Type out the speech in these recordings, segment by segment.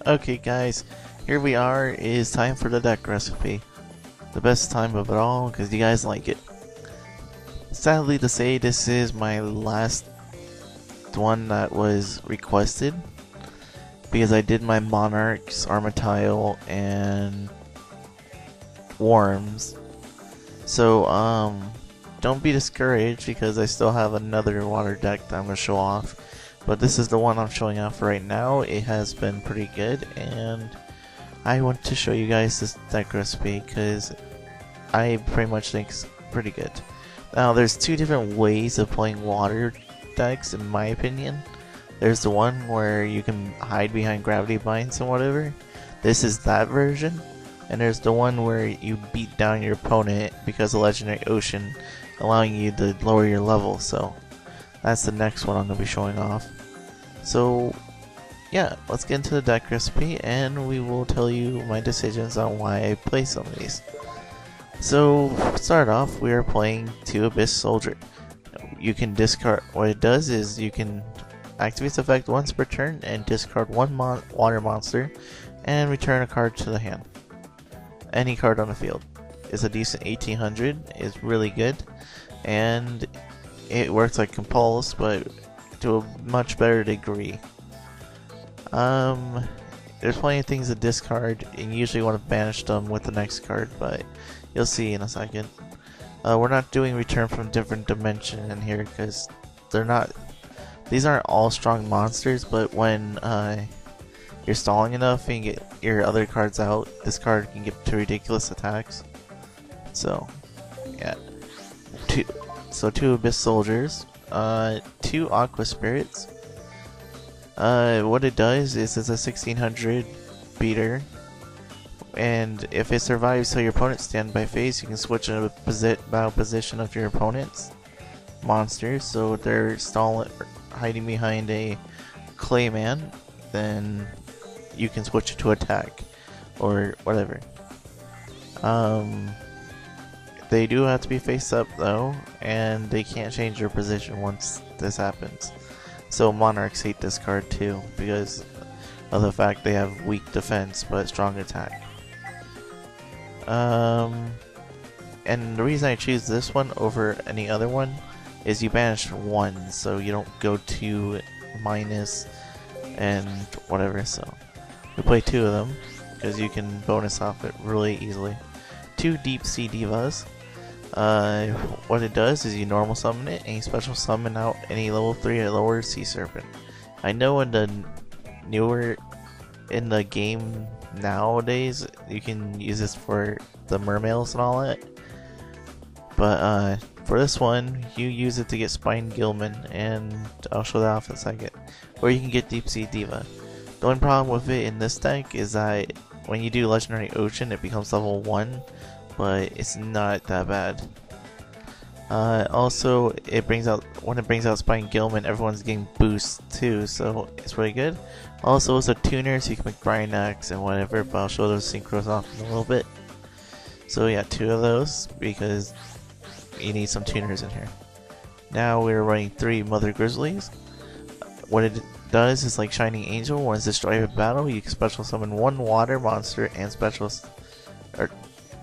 Okay guys, here we are. It is time for the deck recipe. The best time of it all because you guys like it. Sadly to say, this is my last one that was requested because I did my Monarchs, Armatile, and Worms. So don't be discouraged because I still have another water deck that I'm going to show off. But this is the one I'm showing off right now. It has been pretty good, and I want to show you guys this deck recipe because I pretty much think it's pretty good. Now, there's two different ways of playing water decks, in my opinion. There's the one where you can hide behind gravity binds and whatever. This is that version. And there's the one where you beat down your opponent because of Legendary Ocean, allowing you to lower your level. So that's the next one I'm going to be showing off. So yeah, let's get into the deck recipe and we will tell you my decisions on why I play some of these. So to start off, we are playing 2 Abyss Soldier. You can discard, what it does is you can activate the effect once per turn and discard 1 water monster and return a card to the hand. Any card on the field. It's a decent 1800, it's really good, and it works like Compulse, but to a much better degree. There's plenty of things to discard, and you usually want to banish them with the next card, but you'll see in a second. We're not doing return from different dimension in here because these aren't all strong monsters, but when you're stalling enough and you get your other cards out, this card can get to ridiculous attacks. So yeah, 2 Abyss Soldiers, 2 Aqua Spirits. What it does is it's a 1600 beater, and if it survives till your opponent's standby phase, you can switch in a battle position of your opponent's monsters. So if they're hiding behind a Clayman, then you can switch it to attack or whatever. They do have to be face up though, and they can't change their position once this happens. So Monarchs hate this card too because of the fact they have weak defense but strong attack. And the reason I choose this one over any other one is you banish 1, so you don't go to minus and whatever. So we play 2 of them because you can bonus off it really easily. 2 Deep Sea Divas. What it does is you normal summon it and you special summon out any level 3 or lower sea serpent. I know in the game nowadays you can use this for the mermails and all that, but for this one you use it to get Spine Gilman, and I'll show that off in a second. Or you can get Deep Sea Diva. The only problem with it in this deck is that when you do Legendary Ocean it becomes level 1, but it's not that bad. Also, when it brings out Spine Gilman, everyone's getting boosts too, so it's really good. Also, it's a tuner, so you can make Brine Axe and whatever, but I'll show those synchros off in a little bit. So yeah, 2 of those because you need some tuners in here. Now we're running 3 Mother Grizzlies. What it does is like Shining Angel. When it's destroyed in battle, you can special summon 1 water monster and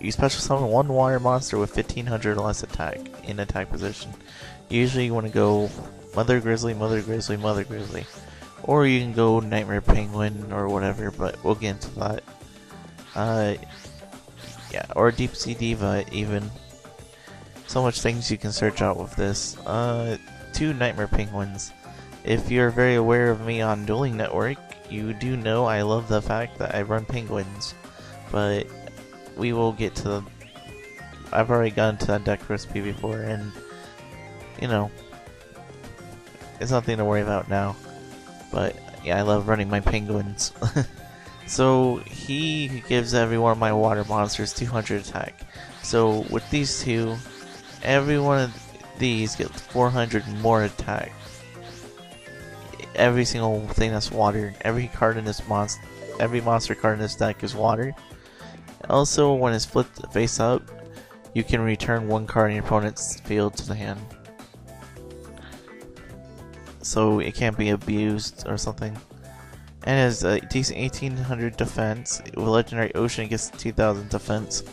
you special summon 1 water monster with 1500 or less attack in attack position. Usually you want to go Mother Grizzly, Mother Grizzly, Mother Grizzly. Or you can go Nightmare Penguin or whatever, but we'll get into that. Yeah, or Deep Sea Diva even. So much things you can search out with this. 2 Nightmare Penguins. If you're very aware of me on Dueling Network, you do know I love the fact that I run penguins. But we will get to I've already gotten to that deck recipe before, and you know, it's nothing to worry about now. But yeah, I love running my penguins. So he gives every one of my water monsters 200 attack. So with these 2, every one of these gets 400 more attack. Every single thing that's water. Every monster card in this deck is water. Also, when it's flipped face up, you can return 1 card in your opponent's field to the hand. So it can't be abused or something. and has a decent 1800 defense. With Legendary Ocean, it gets 2000 defense.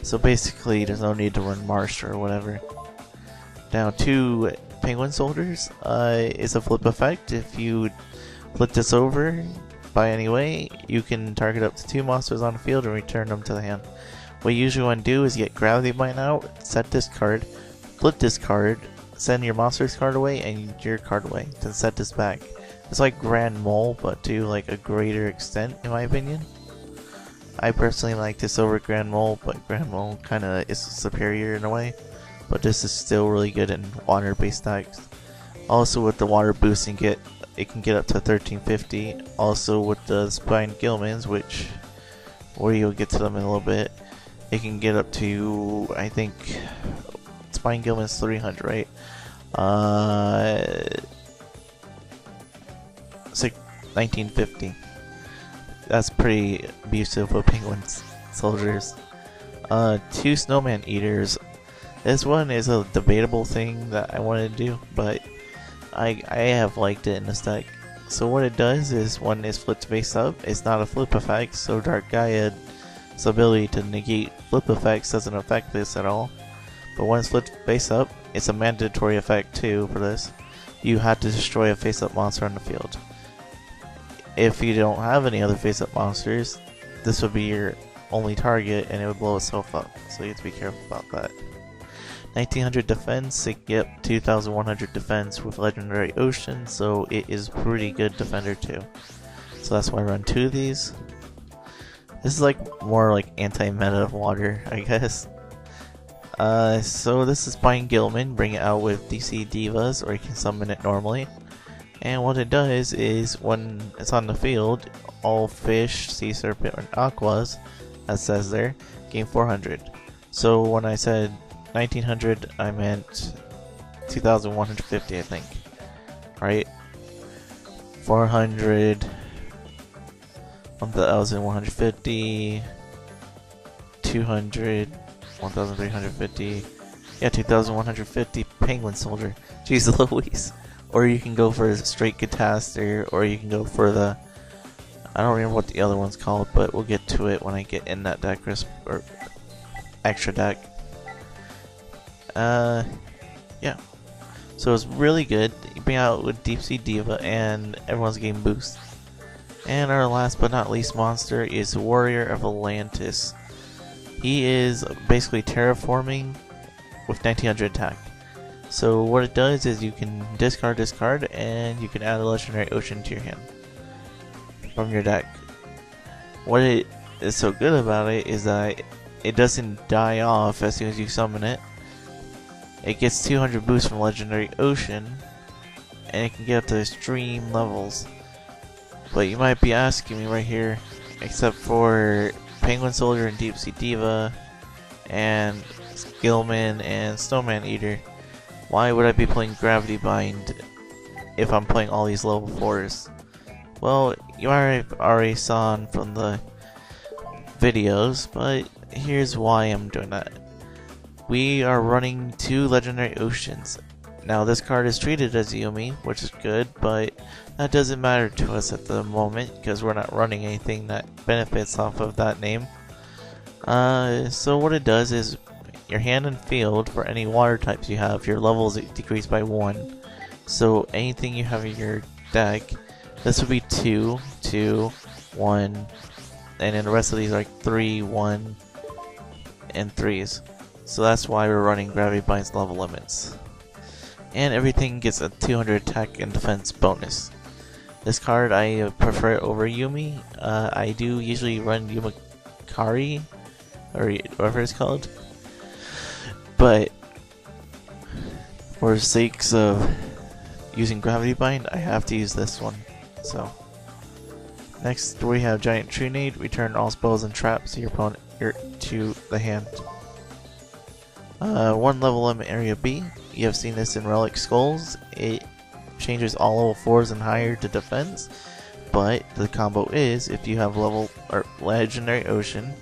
So basically, there's no need to run Marsh or whatever. Now, 2 Penguin Soldiers is a flip effect. If you flip this over by any way, you can target up to 2 monsters on the field and return them to the hand. What you usually want to do is get Gravity Bind out, set this card, flip this card, send your monster's card away and your card away, then set this back. It's like Grand Mole, but to like a greater extent, in my opinion. I personally like this over Grand Mole, but Grand Mole kinda is superior in a way. But this is still really good in water-based decks. Also with the water boosting it can get up to 1350. Also with the Spine Gilmans, which you'll get to them in a little bit, it can get up to, I think, Spine Gilman's 300, right? It's like 1950. That's pretty abusive with Penguin Soldiers. 2 Snowman Eaters. This one is a debatable thing that I wanted to do, but I have liked it in this deck. So what it does is when it's flipped face up, it's not a flip effect, so Dark Gaia's ability to negate flip effects doesn't affect this at all. But when it's flipped face up, it's a mandatory effect too for this. You have to destroy a face up monster on the field. If you don't have any other face up monsters, this would be your only target and it would blow itself up, so you have to be careful about that. 1900 defense, it get 2100 defense with Legendary Ocean, so it is pretty good defender too. So that's why I run 2 of these. This is like more like anti-meta of water, I guess. So this is Spine Gilman, bring it out with DC Divas, or you can summon it normally. And what it does is when it's on the field, all fish, sea serpent, and aquas, as says there, gain 400. So when I said 1900, I meant 2150, I think. Right? 400, 1150, 200, 1350. Yeah, 2150 Penguin Soldier. Jeez Louise. Or you can go for a straight Catastor, or you can go for the, I don't remember what the other one's called, but we'll get to it when I get in that deck or extra deck. Yeah. So it's really good. You bring out with Deep Sea Diva and everyone's game boost. And our last but not least monster is Warrior of Atlantis. He is basically terraforming with 1900 attack. So what it does is you can discard this card and you can add a Legendary Ocean to your hand from your deck. What it is so good about it is that it doesn't die off as soon as you summon it. It gets 200 boost from Legendary Ocean and it can get up to extreme levels. But you might be asking me right here, except for Penguin Soldier and Deep Sea Diva and Gilman and Snowman Eater, why would I be playing Gravity Bind if I'm playing all these level 4s? Well, you might have already saw from the videos, but here's why I'm doing that. We are running 2 Legendary Oceans. Now this card is treated as Yumi, which is good, but that doesn't matter to us at the moment because we're not running anything that benefits off of that name. So what it does is your hand and field, for any water types you have, your levels decrease by 1. So anything you have in your deck, this would be 2, 2, 1, and then the rest of these are like 3, 1, and 3s. So that's why we're running Gravity Bind's level limits. And everything gets a 200 attack and defense bonus. This card, I prefer it over Yumi. I do usually run Yumakari, or whatever it's called. But for the sakes of using Gravity Bind, I have to use this one. So next we have Giant Trinade. Return all spells and traps to your opponent to the hand. 1 level limit area B. You have seen this in Relic Skulls. It changes all level 4s and higher to defense, but the combo is if you have level or Legendary Ocean,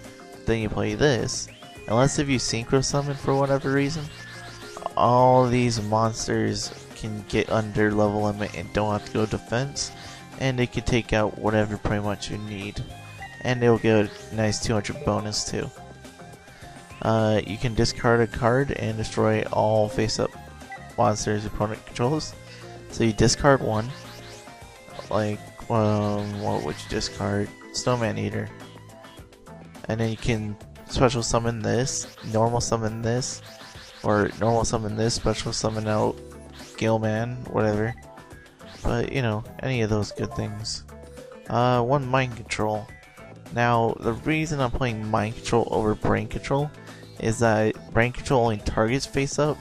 then you play this. Unless if you synchro summon for whatever reason, all these monsters can get under level limit and don't have to go defense. and it can take out whatever pretty much you need, and it'll get a nice 200 bonus too. You can discard a card and destroy all face-up monsters your opponent controls. So you discard one, like what would you discard? Snowman Eater, and then you can special summon this, normal summon this, or normal summon this, special summon out Gilman, whatever. But you know, any of those good things. One mind control. Now the reason I'm playing mind control over brain control is that brain control only targets face up,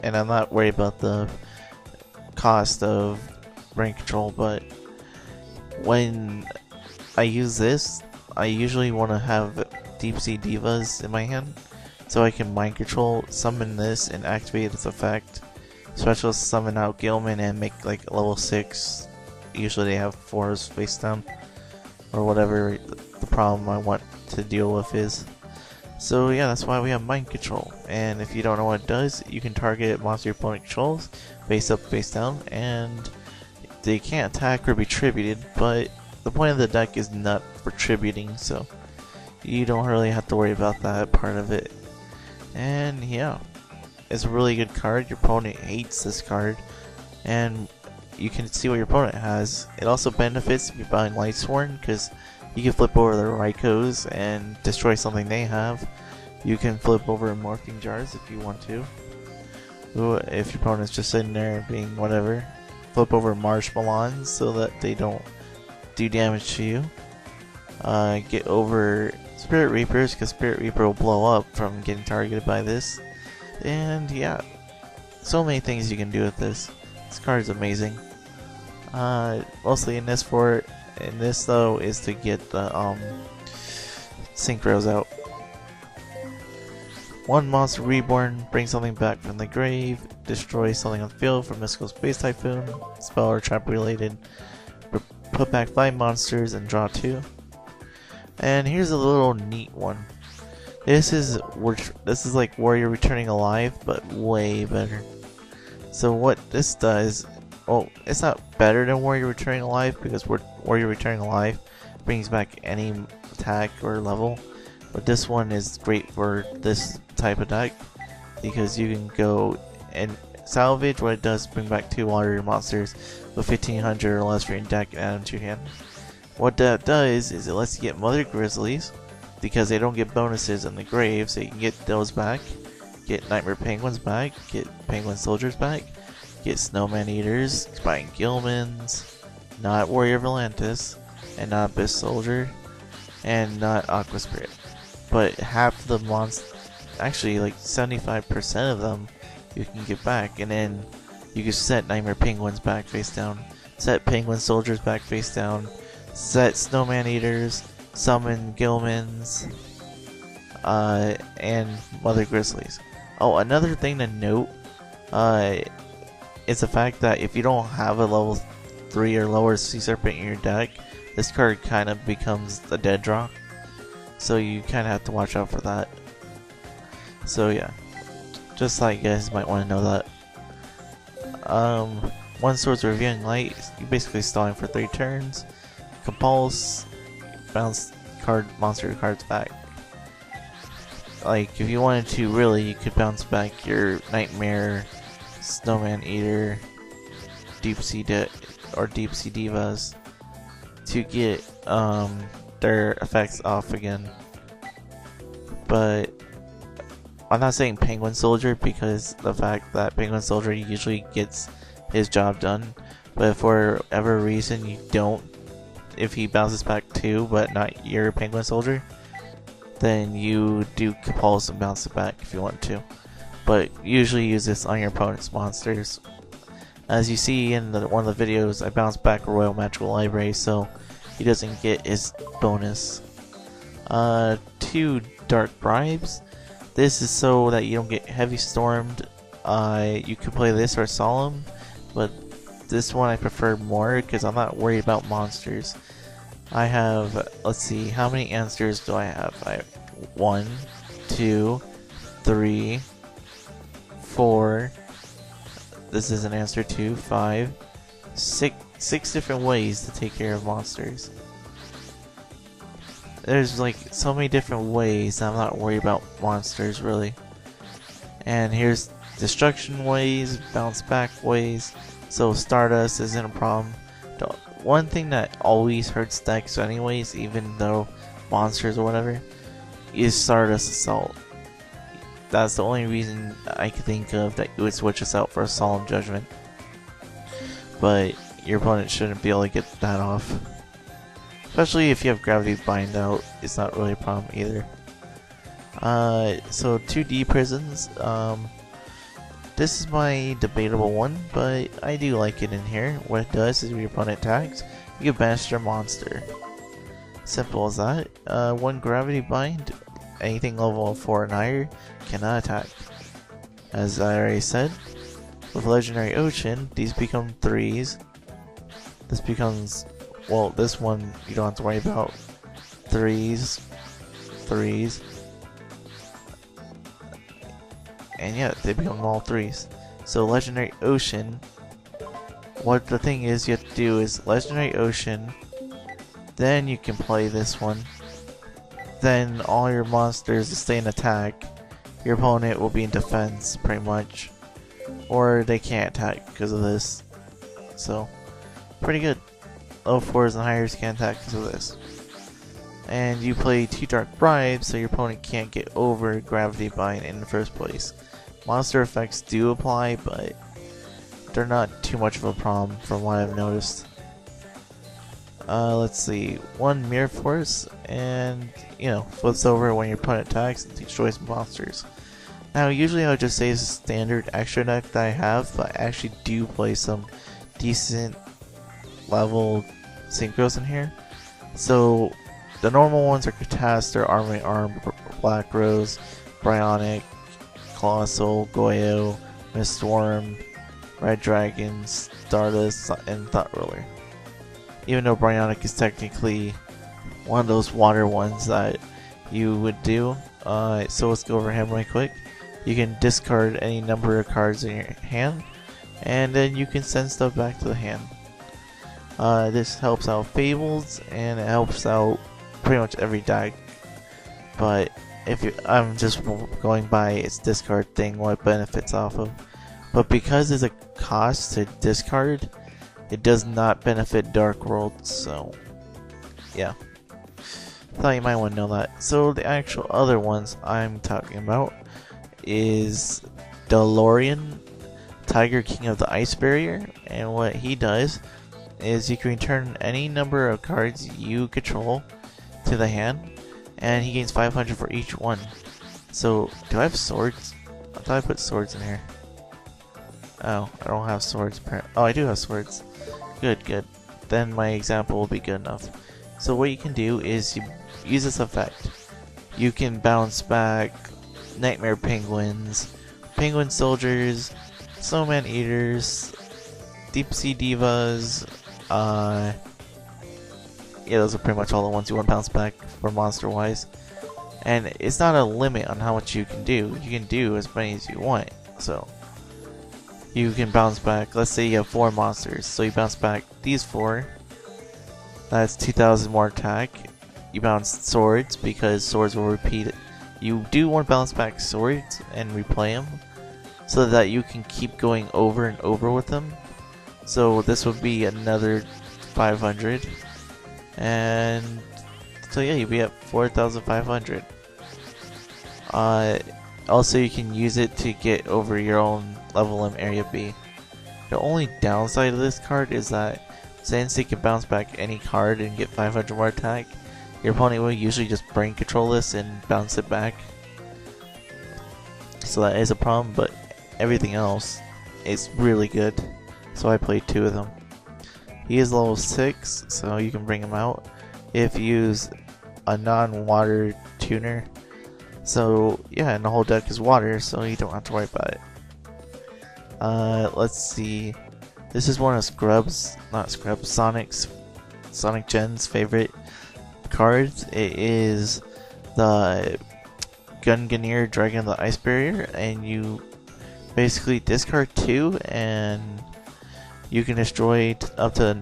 and I'm not worried about the cost of brain control. But when I use this, I usually want to have Deep Sea Divas in my hand, so I can mind control, summon this, and activate its effect. Special summon out Gilman and make like level 6. Usually they have 4s face down, or whatever the problem I want to deal with is. So yeah, that's why we have mind control. And if you don't know what it does, you can target monster your opponent controls, face up, face down, and they can't attack or be tributed, but the point of the deck is not for tributing, so you don't really have to worry about that part of it. And yeah, it's a really good card. Your opponent hates this card, and you can see what your opponent has. It also benefits if you're buying Lightsworn, because you can flip over their Raikos and destroy something they have. You can flip over Morphing Jars if you want to. If your opponent's just sitting there being whatever. Flip over Marshmallons so that they don't do damage to you. Get over Spirit Reapers, because Spirit Reaper will blow up from getting targeted by this. And yeah, so many things you can do with this. This card is amazing. Mostly in this though is to get the Synchros out. One monster reborn, bring something back from the grave, destroy something on the field from Mystical Space Typhoon, spell or trap related, put back 5 monsters and draw 2. And here's a little neat one. This is like Warrior Returning Alive, but way better. So what this does, well, it's not better than Warrior Returning Alive, because Warrior Returning Alive brings back any attack or level, but this one is great for this type of deck, because you can go and salvage. What it does, bring back 2 warrior monsters with 1500 or less for your deck and add them to your hand. What that does is it lets you get Mother Grizzlies, because they don't get bonuses in the grave, so you can get those back, get Nightmare Penguins back, get Penguin Soldiers back, get Snowman Eaters, buying Gilmans, not Warrior Volantis, and not Abyss Soldier, and not Aqua Spirit. But half the monsters, actually like 75% of them, you can get back, and then you can set Nightmare Penguins back face down, set Penguin Soldiers back face down, set Snowman Eaters, summon Gilmans, and Mother Grizzlies. Oh, another thing to note is the fact that if you don't have a level 3 or lower Sea Serpent in your deck, this card kind of becomes a dead draw. So you kind of have to watch out for that. So yeah, just like you guys might want to know that. One Swords Revealing Light, you're basically stalling for 3 turns. Compulse, bounce monster cards back. Like if you wanted to, really, you could bounce back your Nightmare, Snowman Eater, Deep Sea Divas to get their effects off again. But I'm not saying Penguin Soldier, because the fact that Penguin Soldier usually gets his job done. But if for whatever reason you don't, if he bounces back 2 but not your Penguin Soldier, then you do Compulse and bounce it back if you want to. But usually use this on your opponent's monsters. As you see in one of the videos, I bounced back a Royal Magical Library, so he doesn't get his bonus. 2 Dark Bribes. This is so that you don't get Heavy Stormed. You could play this or Solemn, but this one I prefer more because I'm not worried about monsters. I have, let's see, how many answers do I have? I have 1, 2, 3, 4. This is an answer 2, 5, 6. 6 different ways to take care of monsters. There's like so many different ways that I'm not worried about monsters really. And here's destruction ways, bounce back ways, so Stardust isn't a problem. The one thing that always hurts decks anyways, even though monsters or whatever, is Stardust Assault. That's the only reason I can think of that you would switch us out for a Solemn Judgment. But your opponent shouldn't be able to get that off. Especially if you have Gravity Bind out, it's not really a problem either. So 2D prisons, this is my debatable one, but I do like it in here. What it does is when your opponent attacks, you can banish their monster. Simple as that. 1 Gravity Bind, anything level 4 and higher cannot attack. As I already said, with Legendary Ocean, these become 3s. This becomes, well, this one you don't have to worry about. 3s, 3s. And yeah, they become all 3s. So Legendary Ocean, what the thing is you have to do is Legendary Ocean, then you can play this one. Then all your monsters will stay in attack. Your opponent will be in defense, pretty much. Or they can't attack because of this. So, pretty good. Level 4s and higher can't attack because of this. And you play 2 Dark Bribes, so your opponent can't get over Gravity Bind in the first place. Monster effects do apply, but they're not too much of a problem from what I've noticed. Let's see, 1 Mirror Force, and you know, flips over when your opponent attacks and destroys monsters. Now, usually I would just say it's a standard extra deck that I have, but I actually do play some decent level synchros in here. So, the normal ones are Catastor, Armory Arm, Black Rose, Bryonic, Colossal, Goyo, Mistworm, Red Dragon, Stardust, and Thought Roller. Even though Bryonic is technically one of those water ones that you would do. So let's go over him really quick. You can discard any number of cards in your hand, and then you can send stuff back to the hand. This helps out Fables, and it helps out pretty much every deck. But if you, I'm just going by its discard thing, what it benefits off of. But because there's a cost to discard, it does not benefit Dark World, so yeah. Thought you might want to know that. So the actual other ones I'm talking about is DeLorean, Tiger King of the Ice Barrier, and what he does is you can return any number of cards you control to the hand, and he gains 500 for each one. So, do I have swords? I thought I put swords in here. Oh, I don't have swords. Oh, I do have swords. Good, good. Then my example will be good enough. So what you can do is you use this effect. You can bounce back Nightmare Penguins, Penguin Soldiers, Snowman Eaters, Deep Sea Divas, yeah, those are pretty much all the ones you want to bounce back for monster wise. And it's not a limit on how much you can do. You can do as many as you want. So you can bounce back, let's say you have 4 monsters, so you bounce back these 4. That's 2,000 more attack. You bounce swords because swords will repeat it. You do want to bounce back swords and replay them so that you can keep going over and over with them. So this would be another 500. And so yeah, you'll be at 4,500. Also, you can use it to get over your own level in Area B. The only downside of this card is that since it can bounce back any card and get 500 more attack, your opponent will usually just brain control this and bounce it back. So that is a problem, but everything else is really good. So I played 2 of them. He is level 6, so you can bring him out if you use a non-water tuner. So yeah, and the whole deck is water, so you don't have to worry about it. Let's see. This is one of Sonic Gen's favorite cards. It is the Gunganir Dragon of the Ice Barrier, and you basically discard 2 and you can destroy up to,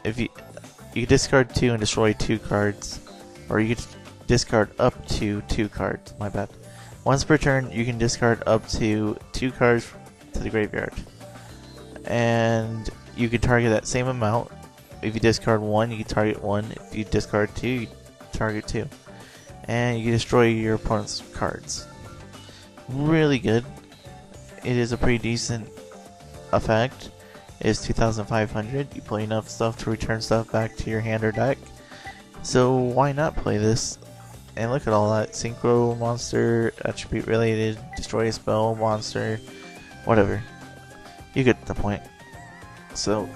if you discard 2 and destroy 2 cards, or you can discard up to 2 cards. My bad. Once per turn, you can discard up to 2 cards to the graveyard, and you can target that same amount. If you discard 1, you can target 1. If you discard 2, you target 2, and you can destroy your opponent's cards. Really good. It is a pretty decent effect. It is 2,500. You play enough stuff to return stuff back to your hand or deck. So why not play this? And look at all that. Synchro, monster, attribute related, destroy a spell, monster, whatever. You get the point. So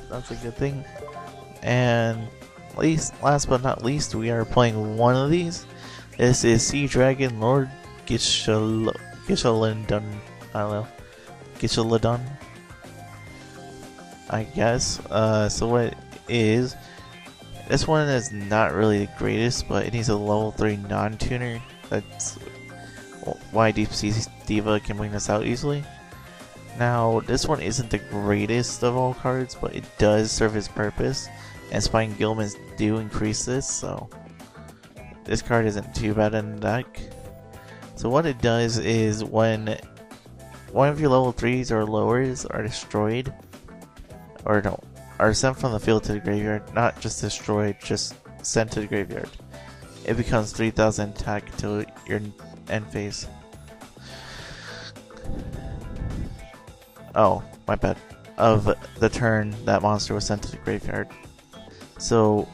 that's a good thing. And last but not least, we are playing one of these. This is Sea Dragon Lord Gishaladun. I don't know. Gishaladun, I guess. So what it is, this one is not really the greatest, but it needs a level 3 non-tuner. That's why Deep Sea Diva can bring this out easily. Now, this one isn't the greatest of all cards, but it does serve its purpose, and Spine Gilmans do increase this, so this card isn't too bad in the deck. So what it does is when one of your level 3s or lowers are destroyed, or no, are sent from the field to the graveyard, not just destroyed, just sent to the graveyard, it becomes 3,000 attack until your end phase. Oh, my bad. Of the turn that monster was sent to the graveyard. So,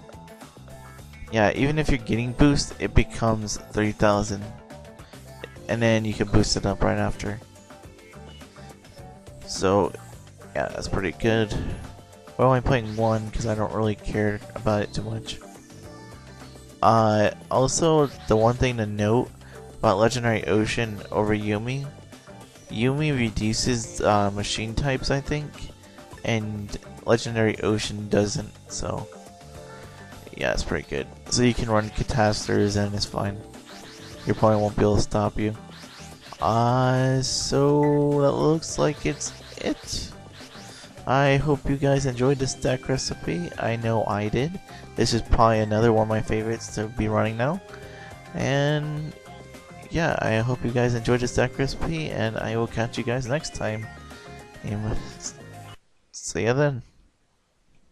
yeah, even if you're getting boost, it becomes 3,000. And then you can boost it up right after. So, yeah, that's pretty good. We're only playing one because I don't really care about it too much. Also, the one thing to note about Legendary Ocean over Yumi, Yumi reduces machine types, I think, and Legendary Ocean doesn't, so yeah, it's pretty good. So you can run Catasters and it's fine. Your opponent won't be able to stop you. So that looks like it's it. I hope you guys enjoyed this deck recipe. I know I did. This is probably another one of my favorites to be running now. And yeah, I hope you guys enjoyed this deck recipe, and I will catch you guys next time. And see ya then.